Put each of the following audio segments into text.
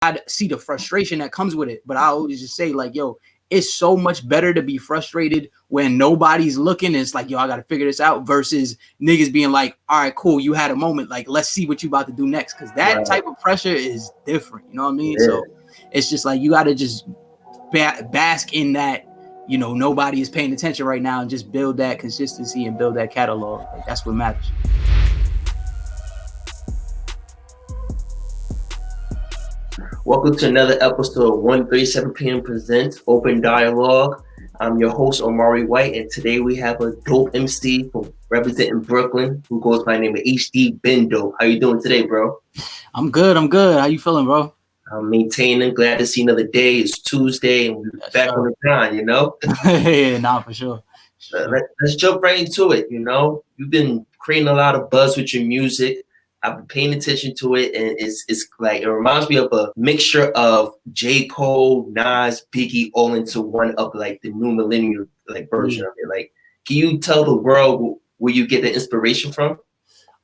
I see the frustration that comes with it, but I always just say like, yo, it's so much better to be frustrated when nobody's looking. It's like, yo, I got to figure this out versus niggas being like, all right, cool. You had a moment. Like, let's see what you about to do next. Cause that type of pressure is different. You know what I mean? Yeah. So it's just like, you got to just bask in that, you know, nobody is paying attention right now and just build that consistency and build that catalog. Like, that's what matters. Welcome to another episode of 1:37 p.m. Presents Open Dialogue. I'm your host, Omari White, and today we have a dope MC from representing Brooklyn who goes by the name of HDBeenDope. How you doing today, bro? I'm good. How you feeling, bro? I'm maintaining. Glad to see another day. It's Tuesday, and we're back on the grind, you know? Yeah, nah, for sure. Let's jump right into it, you know? You've been creating a lot of buzz with your music. I've been paying attention to it, and it's like, it reminds me of a mixture of J. Cole, Nas, Biggie, all into one of like the new millennial like version of it. Like, can you tell the world where you get the inspiration from?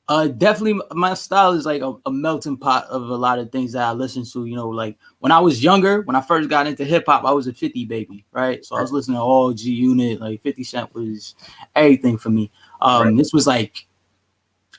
Definitely my style is like a melting pot of a lot of things that I listen to. You know, like when I was younger, when I first got into hip hop, I was a 50 baby, right? So I was listening to all G Unit, like 50 Cent was everything for me. This was like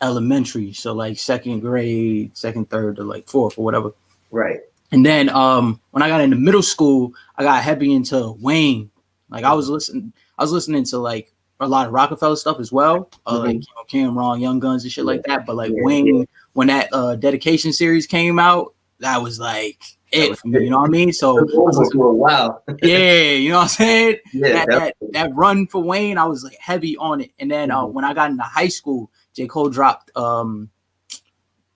elementary, so like second grade, second, third, or like fourth or whatever. Right. And then when I got into middle school, I got heavy into Wayne. Like I was listening to like a lot of Rockefeller stuff as well, like, you know, Cameron, Young Guns and shit like that. But like Wayne, when that Dedication series came out, that was like it for me, you know what I mean? So wow. Yeah, you know what I'm saying? Yeah, that run for Wayne, I was like heavy on it. And then when I got into high school, J. Cole dropped it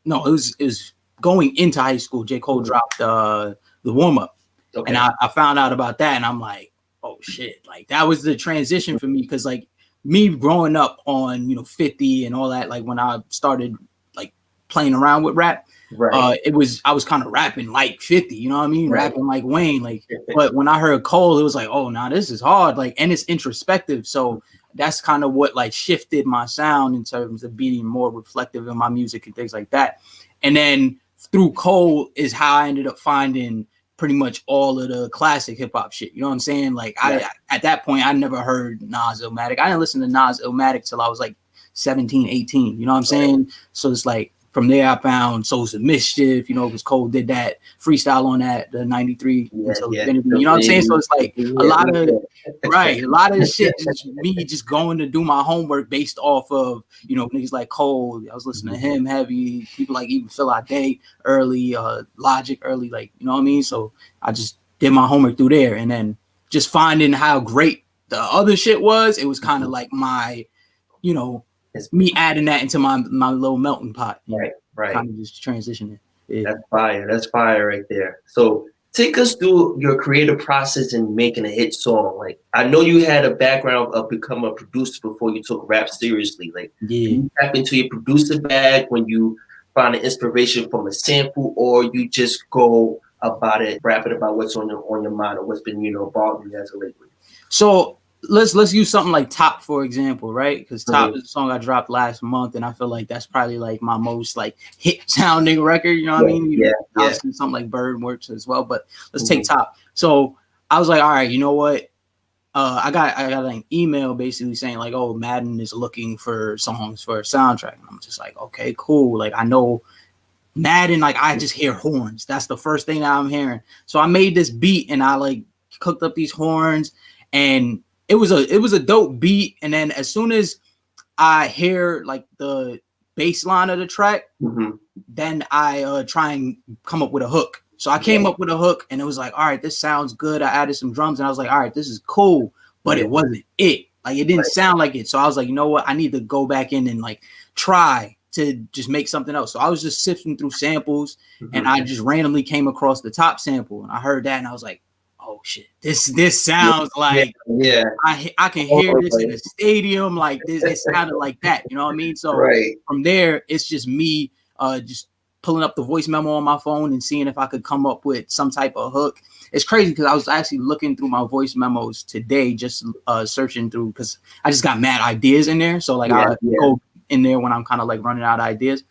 was going into high school. J. Cole dropped the warm up. Okay. And I found out about that, and I'm like, oh shit. Like that was the transition for me, because like me growing up on, you know, 50 and all that, like when I started like playing around with rap, right. I was kind of rapping like 50, you know what I mean? Right. Rapping like Wayne. Like, but when I heard Cole, it was like, oh nah, this is hard. Like, and it's introspective. So that's kind of what like shifted my sound in terms of being more reflective in my music and things like that. And then through Cole is how I ended up finding pretty much all of the classic hip hop shit. You know what I'm saying? Like at that point, I never heard Nas Illmatic. I didn't listen to Nas Illmatic till I was like 17, 18. You know what I'm saying? So it's like, from there, I found Souls of Mischief, you know, because Cole did that freestyle on that, the 93 until Infinity. You know what I'm saying? So it's like a lot of the shit is me just going to do my homework based off of, you know, niggas like Cole. I was listening to him heavy, people like even Phil Day early, Logic early, like, you know what I mean? So I just did my homework through there, and then just finding how great the other shit was, it was kind of like my, you know, me adding that into my little melting pot. Right. Kind of just transitioning. Yeah. That's fire right there. So take us through your creative process in making a hit song. Like, I know you had a background of becoming a producer before you took rap seriously. Like, you tap into your producer bag when you find an inspiration from a sample, or you just go about it, rapping about what's on your mind or what's been, you know, bothering you as a lately. So let's use something like Top, for example, right? Because Top is a song I dropped last month, and I feel like that's probably like my most like hit sounding record. You know what I mean? Something like Bird works as well, but let's take Top. So I was like, all right, you know what? I got an email basically saying like, oh, Madden is looking for songs for a soundtrack, and I'm just like, okay, cool. Like, I know Madden, like I just hear horns. That's the first thing that I'm hearing. So I made this beat, and I like cooked up these horns, and it was a dope beat. And then as soon as I hear like the bass line of the track, then I try and come up with a hook. So I came up with a hook, and it was like, all right, this sounds good. I added some drums, and I was like, all right, this is cool, but it wasn't it. Like, it didn't sound like it. So I was like, you know what? I need to go back in and like try to just make something else. So I was just sifting through samples, and I just randomly came across the Top sample, and I heard that, and I was like, oh shit, this sounds like I can hear this in a stadium, like this. It sounded like that, you know what I mean? So from there, it's just me just pulling up the voice memo on my phone and seeing if I could come up with some type of hook. It's crazy because I was actually looking through my voice memos today, just searching through, because I just got mad ideas in there. So like I go in there when I'm kind of like running out of ideas.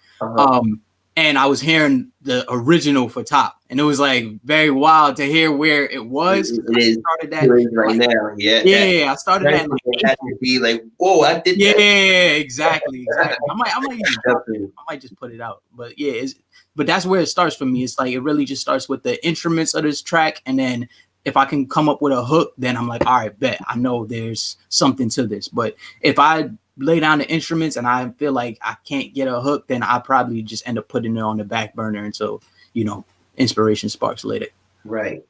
and I was hearing the original for Top, and it was like very wild to hear where it was. It is started that right now. Yeah. Yeah, I started that in had to be like, whoa, I did that. Yeah, exactly. I might just put it out. But yeah, but that's where it starts for me. It's like it really just starts with the instruments of this track, and then if I can come up with a hook, then I'm like, all right, bet I know there's something to this. But if I lay down the instruments and I feel like I can't get a hook, then I probably just end up putting it on the back burner until, inspiration sparks later. Right.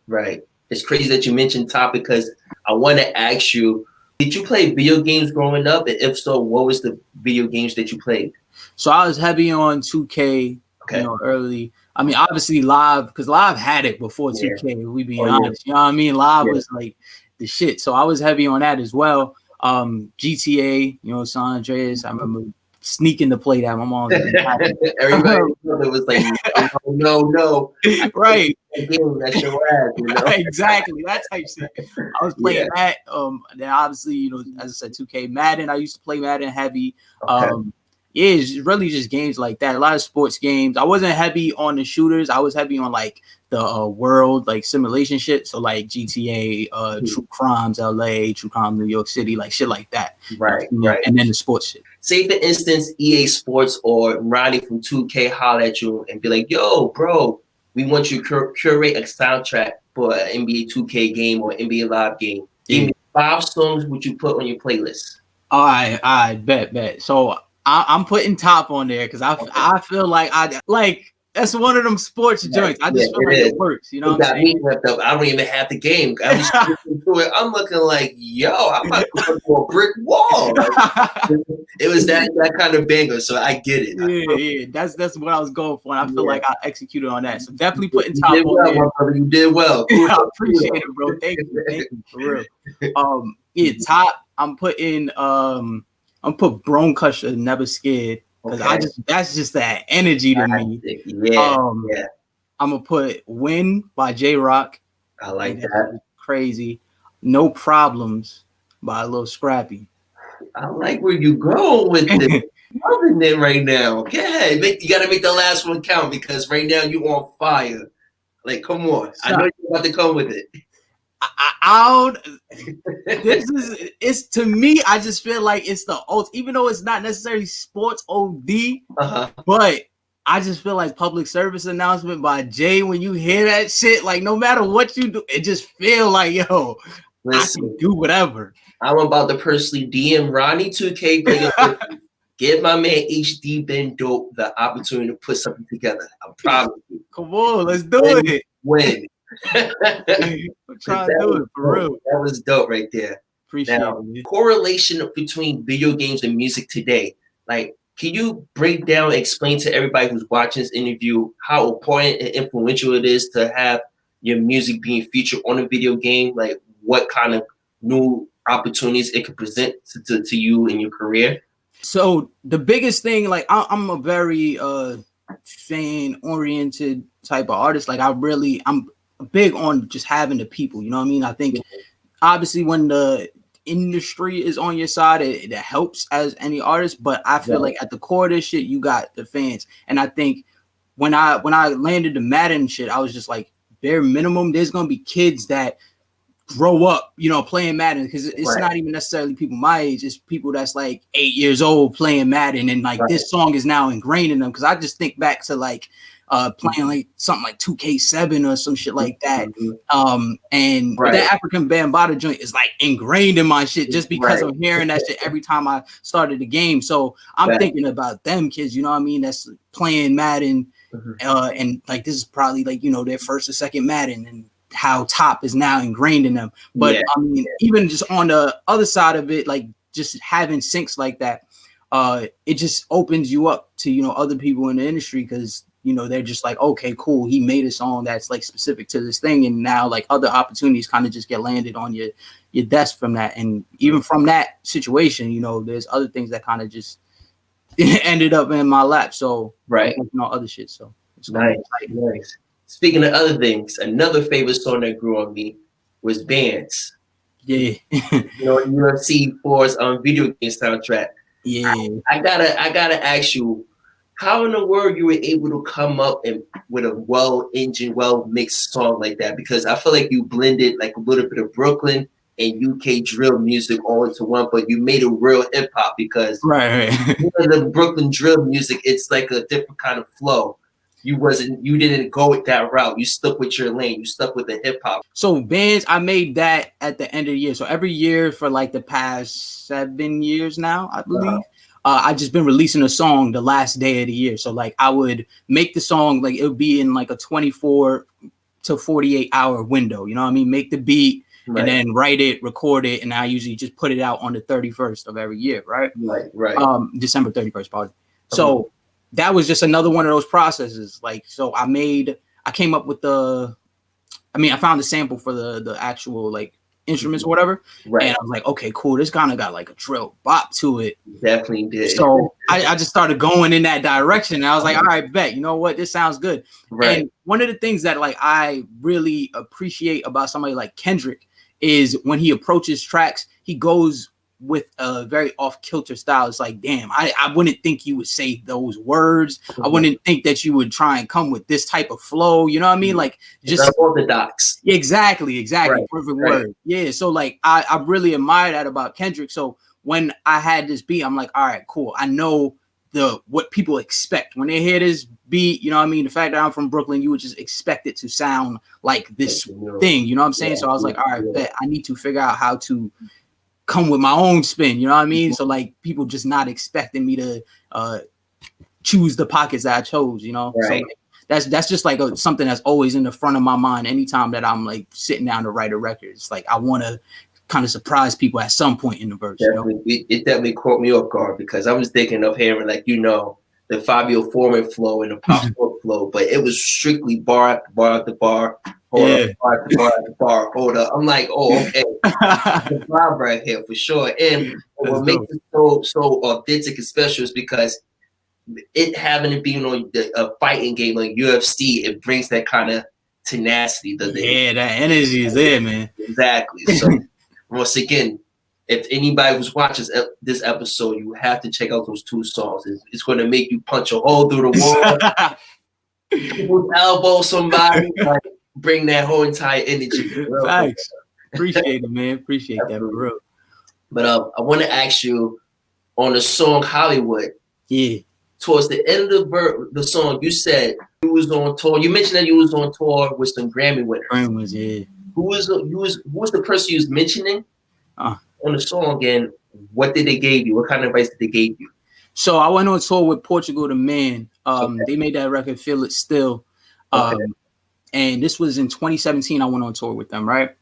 It's crazy that you mentioned Top, because I want to ask you, did you play video games growing up? And if so, what was the video games that you played? So I was heavy on 2K, early. I mean, obviously Live, because Live had it before 2K, we being honest. You know what I mean? Live was like the shit. So I was heavy on that as well. GTA, San Andreas. I remember sneaking to play that. My mom was like, everybody was like, no. Right. That's your ass, Exactly. That type shit. I was playing that. Then obviously, as I said, 2K, Madden. I used to play Madden heavy. It's really just games like that. A lot of sports games. I wasn't heavy on the shooters. I was heavy on like the world, like simulation shit. So like GTA, True Crimes LA, True Crime New York City, like shit like that. Right. And then the sports shit. Say for instance, EASports or Ronnie from 2K holler at you and be like, yo, bro, we want you to curate a soundtrack for an NBA 2K game or NBA Live game. Give me 5 songs would you put on your playlist? All right, bet. So I'm putting Top on there because I feel like that's one of them sports joints. I just feel like it works. You know what I'm saying? I don't even have the game. I was listening to it. I'm looking like, yo, I'm about to put a brick wall. It was that kind of banger, so I get it. Yeah. That's what I was going for, and I feel like I executed on that. So definitely putting Top on there. Brother, you did well. I appreciate it, bro. Thank you, for real. Top. I'm putting put Bronecusher, Never Scared. Because that's just that energy to me. I'm gonna put Win by J-Rock. I like that. Crazy. No Problems by Lil Scrappy. I like where you going with it. Loving it right now. Yeah, you gotta make the last one count because right now you on fire. Like, come on. I know you're about to come with it. It's to me, I just feel like it's the old, even though it's not necessarily sports OD, but I just feel like public service announcement by Jay. When you hear that shit, like no matter what you do, it just feel like, yo, listen, I can do whatever. I'm about to personally DM Ronnie 2K. Give my man HDBeenDope the opportunity to put something together. I promise you. Come on, let's do it. Win. I'm trying to do it for real. That was dope right there. Appreciate it. Correlation between video games and music today. Like, can you break down and explain to everybody who's watching this interview how important and influential it is to have your music being featured on a video game? Like, what kind of new opportunities it could present to you in your career? So the biggest thing, like I'm a very fan-oriented type of artist. Like I'm big on just having the people, you know what I mean? I think obviously when the industry is on your side, it helps as any artist, but I feel like at the core of this shit, you got the fans. And I think when I landed the Madden shit, I was just like, bare minimum, there's gonna be kids that grow up, playing Madden, because it's not even necessarily people my age, it's people that's like 8 years old playing Madden, and like this song is now ingrained in them. Because I just think back to like playing like something like 2K7 or some shit like that, and that African Bambaataa joint is like ingrained in my shit just because I'm hearing that shit every time I started the game. So I'm thinking about them kids, you know what I mean, that's playing Madden, and like this is probably like their first or second Madden, and how Top is now ingrained in them. But I mean, even just on the other side of it, like just having syncs like that, it just opens you up to other people in the industry, because they're just like, okay, cool, he made a song that's like specific to this thing, and now like other opportunities kind of just get landed on your desk from that. And even from that situation, there's other things that kind of just ended up in my lap. So other shit. So it's nice. Speaking of other things, another favorite song that grew on me was Bands. Yeah. UFC 4's video game soundtrack. Yeah. I gotta ask you, how in the world you were able to come up and with a well-engined, well-mixed song like that? Because I feel like you blended like a little bit of Brooklyn and UK drill music all into one, but you made a real hip hop because right. the Brooklyn drill music, it's like a different kind of flow. You didn't go with that route. You stuck with your lane. You stuck with the hip hop. So bands, I made that at the end of the year. So every year for like the past 7 years now, I believe. I just been releasing a song the last day of the year. So like I would make the song, like it would be in like a 24 to 48 hour window. You know what I mean? Make the beat and then write it, record it. And I usually just put it out on the 31st of every year. Right. December 31st, probably. So that was just another one of those processes. Like, so I came up with I found the sample for the actual like instruments or whatever. Right. And I was like, okay, cool. This kind of got like a drill bop to it. Definitely did. So I just started going in that direction. And I was like, all right, bet, you know what? This sounds good. Right. And one of the things that like I really appreciate about somebody like Kendrick is when he approaches tracks, he goes with a very off-kilter style. It's like, damn, I wouldn't think you would say those words. I wouldn't think that you would try and come with this type of flow. You know what I mean? Like, just orthodox. Exactly. Right. Perfect word. Yeah. So like, I really admire that about Kendrick. So when I had this beat, I'm like, all right, cool. I know what people expect when they hear this beat. You know what I mean? The fact that I'm from Brooklyn, you would just expect it to sound like this thing. You know what I'm saying? So I was like, all right, bet I need to figure out how to come with my own spin, you know what I mean? So like people just not expecting me to choose the pockets that I chose, you know? Right. So like, that's just like something that's always in the front of my mind anytime that I'm like sitting down to write a record. It's like I want to kind of surprise people at some point in the verse. Definitely, you know? It definitely caught me off guard because I was thinking of hearing like, you know, the Fabio Foreman flow and the Pop Smoke flow, but it was strictly bar after bar after bar. Hold up, bar, hold up. I'm like, oh, okay. The vibe right here for sure. And what makes it so authentic and special is because it having to be on a fighting game like UFC, it brings that kind of tenacity. That energy is there, man. Exactly. So once again, if anybody who's watching this episode, you have to check out those 2 songs. It's going to make you punch a hole through the wall, elbow somebody. Like, bring that whole entire energy. Thanks. Appreciate it, man. Appreciate that, for real. But I want to ask you on the song Hollywood. Yeah. Towards the end of the song, you said you was on tour. You mentioned that you was on tour with some Grammy winners. Grammys, yeah. Who was the person you was mentioning on the song? And what did they give you? What kind of advice did they give you? So I went on tour with Portugal the Man. They made that record Feel It Still. And this was in 2017. I went on tour with them, right?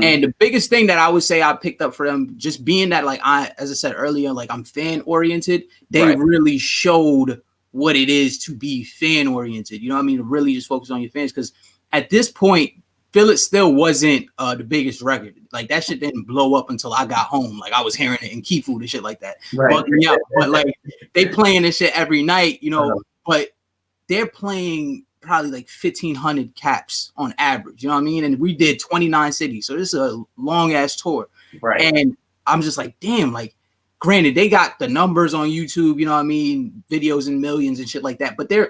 And the biggest thing that I would say I picked up for them, just being that, like, as I said earlier, like I'm fan oriented, they really showed what it is to be fan oriented. You know what I mean? To really just focus on your fans. Because at this point, Feel It Still wasn't the biggest record. Like that shit didn't blow up until I got home. Like I was hearing it in Key Food and shit like that. But yeah, but like they playing this shit every night, you know, but they're playing probably like 1,500 caps on average, you know what I mean? And we did 29 cities. So this is a long ass tour. Right. And I'm just like, damn, like granted, they got the numbers on YouTube, you know what I mean? Videos in millions and shit like that. But they're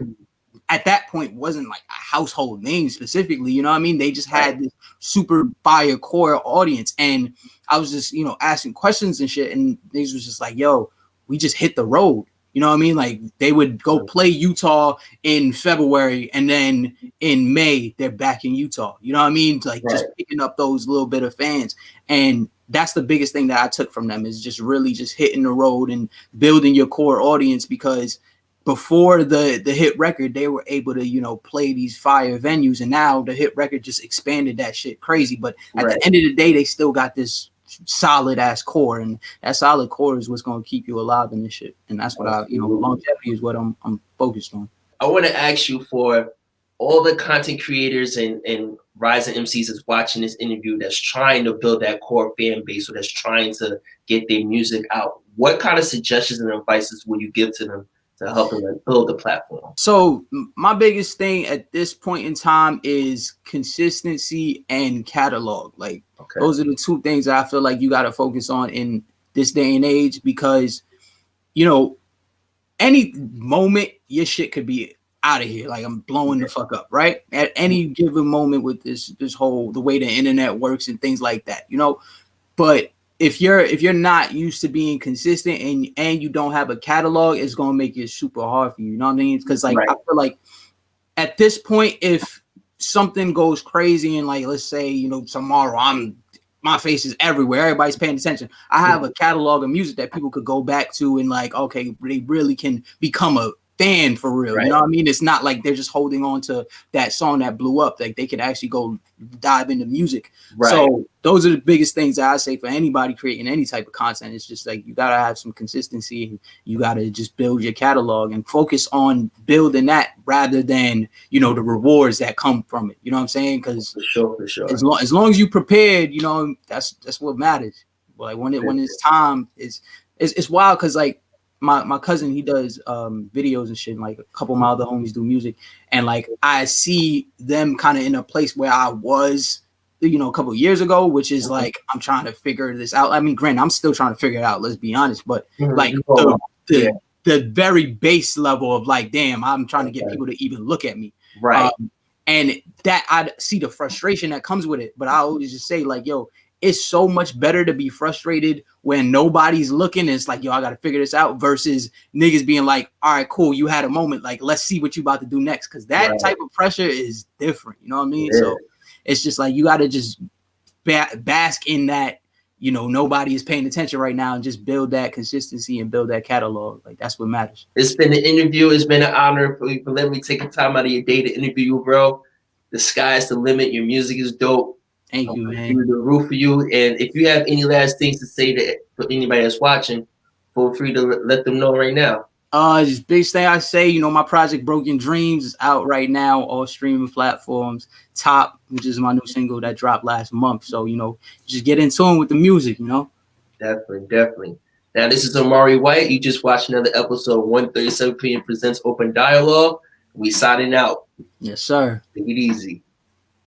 at that point wasn't like a household name specifically, you know what I mean? They just had this super fire core audience. And I was just, you know, asking questions and shit. And these was just like, yo, we just hit the road. You know what I mean? Like they would go play Utah in February and then in May, they're back in Utah. You know what I mean? Like just picking up those little bit of fans. And that's the biggest thing that I took from them is just really just hitting the road and building your core audience, because before the hit record, they were able to, you know, play these fire venues. And now the hit record just expanded that shit crazy. But at the end of the day, they still got this solid ass core, and that solid core is what's going to keep you alive in this shit. And that's what longevity is what I'm focused on. I want to ask you, for all the content creators and rising MCs that's watching this interview that's trying to build that core fan base, or that's trying to get their music out, what kind of suggestions and advices would you give to them to help them build the platform? So my biggest thing at this point in time is consistency and catalog. Like those are the 2 things that I feel like you got to focus on in this day and age, because, you know, any moment your shit could be out of here. Like I'm blowing the fuck up, right? At any given moment with this whole the way the internet works and things like that, you know. But if you're not used to being consistent and you don't have a catalog, it's gonna make it super hard for you. You know what I mean? Because like I feel like at this point, if something goes crazy and like let's say, you know, tomorrow my face is everywhere, everybody's paying attention, I have a catalog of music that people could go back to and like, okay, they really can become a fan for real. You know what I mean? It's not like they're just holding on to that song that blew up. Like they could actually go dive into music. So those are the biggest things that I say for anybody creating any type of content. It's just like you gotta have some consistency and you gotta just build your catalog and focus on building that rather than, you know, the rewards that come from it. You know what I'm saying? Because for sure. As long as you prepared, you know, that's what matters. But like when it's time, it's wild because like my cousin, he does videos and shit, and like a couple of my other homies do music, and like I see them kind of in a place where I was, you know, a couple of years ago, which is like I'm trying to figure this out. I mean, granted, I'm still trying to figure it out, let's be honest, but like the very base level of like, damn, I'm trying to get people to even look at me, and that I see the frustration that comes with it. But I always just say like, yo, it's so much better to be frustrated when nobody's looking. It's like, yo, I got to figure this out versus niggas being like, all right, cool, you had a moment. Like, let's see what you about to do next. Because that type of pressure is different. You know what I mean? So it's just like you got to just bask in that, you know, nobody is paying attention right now and just build that consistency and build that catalog. Like, that's what matters. It's been an interview. It's been an honor for letting me take the time out of your day to interview you, bro. The sky's the limit. Your music is dope. Thank you, man. The roof for you. And if you have any last things to say for anybody that's watching, feel free to let them know right now. Just biggest thing I say, you know, my project Broken Dreams is out right now, all streaming platforms. Top, which is my new single that dropped last month. So, you know, just get in tune with the music, you know. Definitely. Now, this is Omari White. You just watched another episode. 1:37 p.m. presents Open Dialogue. We signing out. Yes, sir. Take it easy.